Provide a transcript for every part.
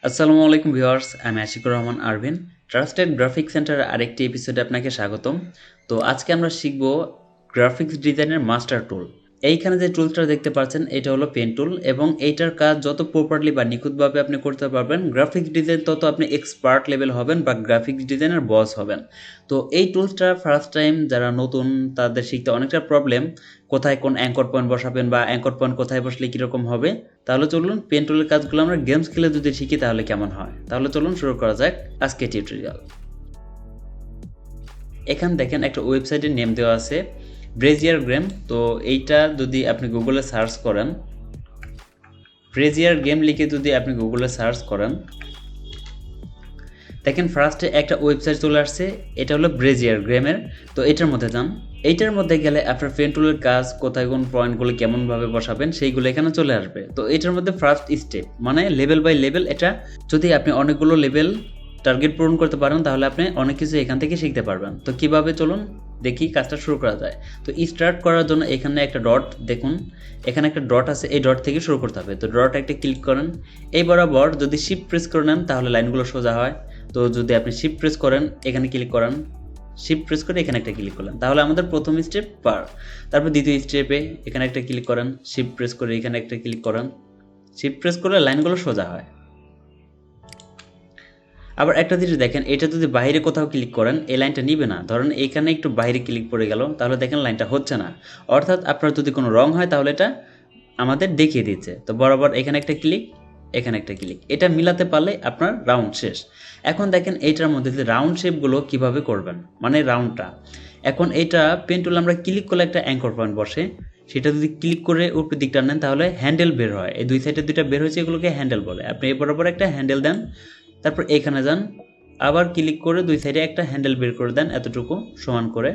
আসসালামু আলাইকুম ভিউয়ার্স, আমি আশিকুর রহমান আরভিন। ট্রাস্টেড গ্রাফিক সেন্টারের আরেকটি এপিসোডে আপনাকে স্বাগতম। তো আজকে আমরা শিখব গ্রাফিক্স ডিজাইনের মাস্টার টুল। এইখানে যে টুলটা দেখতে পাচ্ছেন এটা হলো পেন টুল, এবং এইটার কাজ যত প্রপারলি বা নিখুঁতভাবে আপনি করতে পারবেন গ্রাফিক্স ডিজাইন তত আপনি এক্সপার্ট লেভেল হবেন বা গ্রাফিক্স ডিজাইনের বস হবেন। তো এই টুলসটা ফার্স্ট টাইম যারা নতুন তাদের শিখতে অনেকটা প্রবলেম, কোথায় কোন অ্যাঙ্কর পয়েন্ট বসাবেন বা অ্যাঙ্কর পয়েন্ট কোথায় বসলে কীরকম হবে। তাহলে চলুন পেন টুলের কাজগুলো আমরা গেমস খেলে যদি শিখি তাহলে কেমন হয়। তাহলে চলুন শুরু করা যাক আজকে টিউটোরিয়াল। এখানে দেখেন একটা ওয়েবসাইটের নেম দেওয়া আছে ব্রেজিয়ার গেম। তো এইটা যদি আপনি গুগলে সার্চ করেন, ব্রেজিয়ার গেম লিখে যদি আপনি গুগলে সার্চ করেন, দেখেন ফার্স্টে একটা ওয়েবসাইট চলে আসছে, এটা হলো ব্রেজিয়ার গেমের। তো এটার মধ্যে যান, এইটার মধ্যে গেলে আপনার পেন টুলের কাজ কোথায় কোন পয়েন্টগুলো কেমনভাবে বসাবেন সেইগুলো এখানে চলে আসবে। তো এটার মধ্যে ফার্স্ট স্টেপ মানে লেভেল বাই লেভেল, এটা যদি আপনি অনেকগুলো লেভেল টার্গেট পূরণ করতে পারেন তাহলে আপনি অনেক কিছু এখান থেকে শিখতে পারবেন। তো কিভাবে চলুন দেখি কাজটা শুরু করা যায়। তো স্টার্ট করার জন্য এখানে একটা ডট দেখুন, এখানে একটা ডট আছে, এই ডট থেকে শুরু করতে হবে। তো ডট একটা ক্লিক করেন, এই বরাবর যদি শিফট প্রেস করে নেন তাহলে লাইনগুলো সোজা হয়। তো যদি আপনি শিফট প্রেস করেন, এখানে ক্লিক করেন, শিফট প্রেস করে এখানে একটা ক্লিক করলেন, তাহলে আমাদের প্রথম স্টেপ পার। তারপর দ্বিতীয় স্টেপে এখানে একটা ক্লিক করেন, শিফট প্রেস করে এখানে একটা ক্লিক করেন, শিফট প্রেস করলে লাইনগুলো সোজা হয়। আবার একটা জিনিস দেখেন, এটা যদি বাইরে কোথাও ক্লিক করেন এই লাইনটা নিবে না। ধরেন এখানে একটু বাইরে ক্লিক পড়ে গেল, তাহলে দেখেন লাইনটা হচ্ছে না। অর্থাৎ আপনার যদি কোনো রং হয় তাহলে এটা আমাদের দেখিয়ে দিচ্ছে। তো বরাবর এখানে একটা ক্লিক, এখানে একটা ক্লিক, এটা মিলাতে পারলে আপনার রাউন্ড শেষ। এখন দেখেন এইটার মধ্যে যে রাউন্ড শেপগুলো কিভাবে করবেন, মানে রাউন্ডটা। এখন এইটা পেন টুল আমরা ক্লিক করলে একটা অ্যাঙ্কর পয়েন্ট বসে, সেটা যদি ক্লিক করে উপর দিকটা নেন তাহলে হ্যান্ডেল বের হয়। এই দুই সাইডে দুইটা বের হয়েছে, এগুলোকে হ্যান্ডেল বলে। আপনি এই বরাবর একটা হ্যান্ডেল দেন, তারপর এখানে যান, আবার ক্লিক করে দুই সাইডে একটা হ্যান্ডেল বের করে দেন, এতটুকু সমান করে।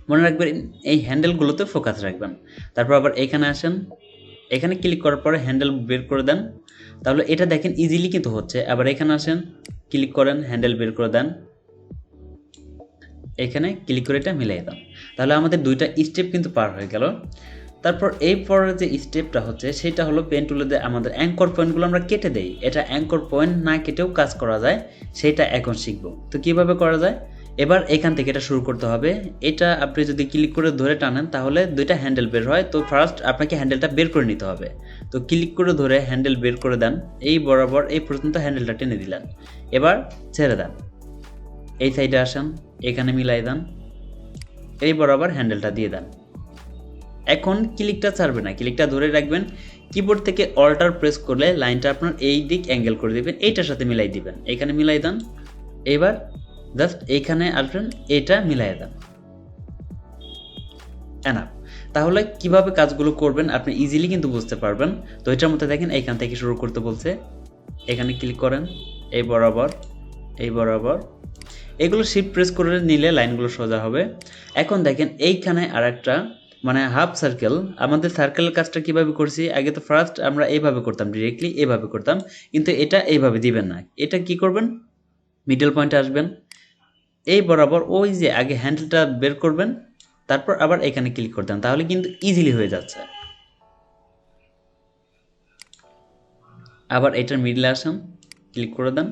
মনে রাখবেন এই হ্যান্ডেলগুলোতে ফোকাস রাখবেন। তারপর আবার এখানে আসেন, এখানে ক্লিক করার পরে হ্যান্ডেল বের করে দেন, তাহলে এটা দেখেন ইজিলি কিন্তু হচ্ছে। আবার এখানে আসেন, ক্লিক করেন, হ্যান্ডেল বের করে দেন, এখানে ক্লিক করে এটা মিলিয়ে দেন, তাহলে আমাদের দুইটা স্টেপ কিন্তু পার হয়ে গেল। তারপর এই পরের যে স্টেপটা হচ্ছে সেটা হলো পেন টুলে দিয়ে আমাদের অ্যাঙ্কর পয়েন্টগুলো আমরা কেটে দেই। এটা অ্যাঙ্কর পয়েন্ট না কেটেও কাজ করা যায়, সেটা এখন শিখব। তো কিভাবে করা যায়, এবার এখান থেকে এটা শুরু করতে হবে। এটা আপনি যদি ক্লিক করে ধরে টানেন তাহলে দুইটা হ্যান্ডেল বের হয়। তো ফার্স্ট আপনাকে হ্যান্ডেলটা বের করে নিতে হবে। তো ক্লিক করে ধরে হ্যান্ডেল বের করে দেন, এই বরাবর এই পর্যন্ত হ্যান্ডেলটা টেনে দিলেন, এবার ছেড়ে দেন, এই সাইডে আসেন, এখানে মিলাই দেন, এই বরাবর হ্যান্ডেলটা দিয়ে দেন। এখন ক্লিকটা ছাড়বে না, ক্লিকটা ধরে রাখবেন। কিবোর্ড থেকে অল্টার প্রেস করলে লাইনটা আপনার এই দিক অ্যাঙ্গেল করে দিবেন, এইটার সাথে মিলাই দিবেন, এখানে মিলাই দেন। এবার জাস্ট এইখানে আসবেন, এটা মিলাই দেন, এনাফ। তাহলে কিভাবে কাজগুলো করবেন আপনি ইজিলি কিন্তু বুঝতে পারবেন। তো এটার মধ্যে দেখেন এইখান থেকে শুরু করতে বলছে, এখানে ক্লিক করেন, এই বরাবর, এই বরাবর, এগুলো শিফট প্রেস করে নিলে লাইনগুলো সোজা হবে। এখন দেখেন এইখানে আর একটা মানে হাফ সার্কেল, আমাদের সার্কেলের কাজটা কিভাবে করছি, আগে তো ফার্স্ট আমরা এইভাবে করতাম, ডিরেক্টলি এইভাবে করতাম, কিন্তু এটা এইভাবে দিবেন না। এটা কি করবেন, মিডল পয়েন্টে আসবেন, এই বরাবর ওই যে আগে হ্যান্ডেলটা বের করবেন, তারপর আবার এখানে ক্লিক করতেন, তাহলে কিন্তু ইজিলি হয়ে যাচ্ছে। আবার এটার মিডলে আসেন, ক্লিক করে দেন,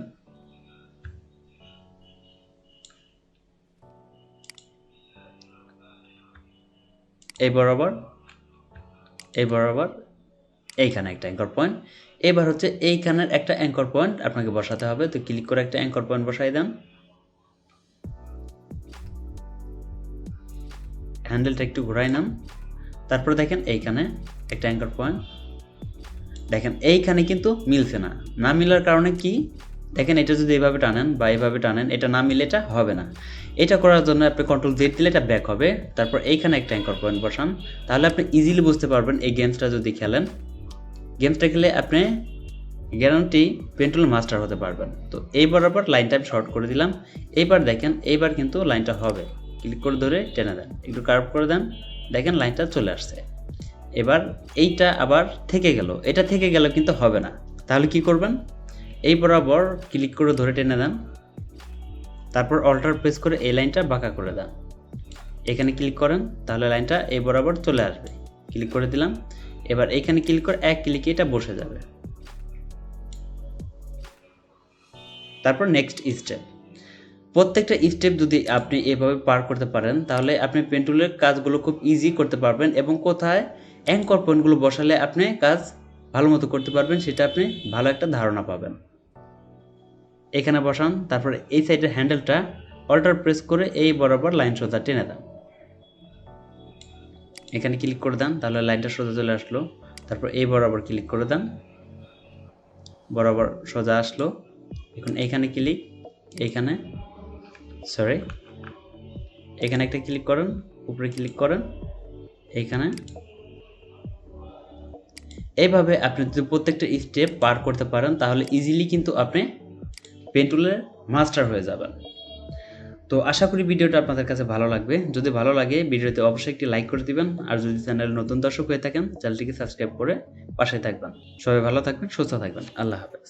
এই বরাবর, এই বরাবর, এইখানে একটা অ্যাঙ্কর পয়েন্ট। এবার হচ্ছে এইখানের একটা অ্যাঙ্কর পয়েন্ট আপনাকে বসাতে হবে। তো ক্লিক করে একটা অ্যাঙ্কর পয়েন্ট বসাই দেন, হ্যান্ডেলটা একটু ঘোরাই নেন, তারপর দেখেন এইখানে একটা অ্যাঙ্কর পয়েন্ট। দেখেন এইখানে কিন্তু মিলছে না, না মিলার কারণে কি দেখেন, এটা যদি এইভাবে টানেন বা এইভাবে টানেন, এটা না মিলে এটা হবে না। এটা করার জন্য আপনি কন্ট্রোল জেড দিলে এটা ব্যাক হবে। তারপর এইখানে একটা অ্যাঙ্কর পয়েন্ট বসান, তাহলে আপনি ইজিলি বুঝতে পারবেন এই গেমসটা যদি খেলেন। গেমসটা খেলে আপনি গ্যারান্টি পেন টুল মাস্টার হতে পারবেন। তো এই বরাবর লাইনটা আমি শর্ট করে দিলাম। এইবার দেখেন, এইবার কিন্তু লাইনটা হবে, ক্লিক করে ধরে টেনে দেন, একটু কার্ভ করে দেন, দেখেন লাইনটা চলে আসছে। এবার এইটা আবার থেকে গেল, এটা থেকে গেল কিন্তু হবে না, তাহলে কি করবেন, এই বরাবর ক্লিক করে ধরে টেনে দেন, তারপর অল্টার প্রেস করে এই লাইনটা বাঁকা করে দেন, এখানে ক্লিক করেন, তাহলে লাইনটা এই বরাবর চলে আসবে, ক্লিক করে দিলাম। এবার এইখানে ক্লিক করে এক ক্লিকে এটা বসে যাবে। তারপর নেক্সট স্টেপ। প্রত্যেকটা স্টেপ যদি আপনি এভাবে পার করতে পারেন তাহলে আপনি পেন টুলের কাজগুলো খুব ইজি করতে পারবেন এবং কোথায় অ্যাঙ্কর পয়েন্টগুলো বসালে আপনি কাজ ভালো মতো করতে পারবেন সেটা আপনি ভালো একটা ধারণা পাবেন। এখানে বসান, তারপর এই সাইডের হ্যান্ডেলটা অল্টার প্রেস করে এই বরাবর লাইন সোজা টেনে দেন। এখানে ক্লিক করে দেন, তাহলে লাইনটা সোজা চলে আসলো। তারপর এই বরাবর ক্লিক করে দেন, বরাবর সোজা আসলো। এখন এইখানে ক্লিক, এইখানে এখানে একটা ক্লিক করেন, উপরে ক্লিক করেন, এইখানে। এইভাবে আপনি যদি প্রত্যেকটা স্টেপ পার করতে পারেন তাহলে ইজিলি কিন্তু আপনি পেন টুলের মাস্টার হয়ে যাবেন। তো আশা করি ভিডিওটা আপনাদের কাছে ভালো লাগবে। যদি ভালো লাগে ভিডিওতে অবশ্যই একটি লাইক করে দিবেন, আর যদি চ্যানেলে নতুন দর্শক হয়ে থাকেন চ্যানেলটিকে সাবস্ক্রাইব করে পাশে থাকবেন। সবাই ভালো থাকবেন, সুস্থ থাকবেন। আল্লাহ হাফেজ।